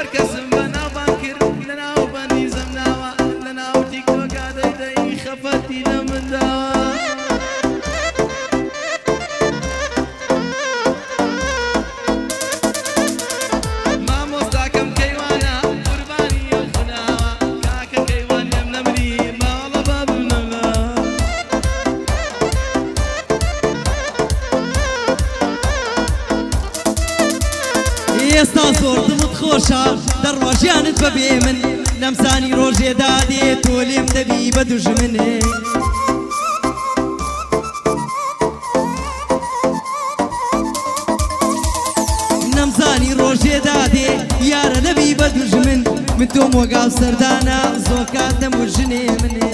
زۆر کەسم بەناوبان کرد لەناو بەندی زەمناوە لەناو تیکتۆکا دەی خەفەتی لە منداوە مامۆستاکەم کەیوانە قوربانی ئەو خوناوە کاکە کەیوان لێم نەمری ماوەڵە بابم نەماوە ئێستا زۆر دڵت خۆشە دەڕۆژیانت بەبێ من نەمزانی ڕۆژێدا دێت تۆ لێم دەبی بە دوژمنێ نەمزانی ڕۆژێدا دێ یارە نەبی بە دوژمن من تۆم وەگاو سەردانە زۆر کات دەموژنێ منێ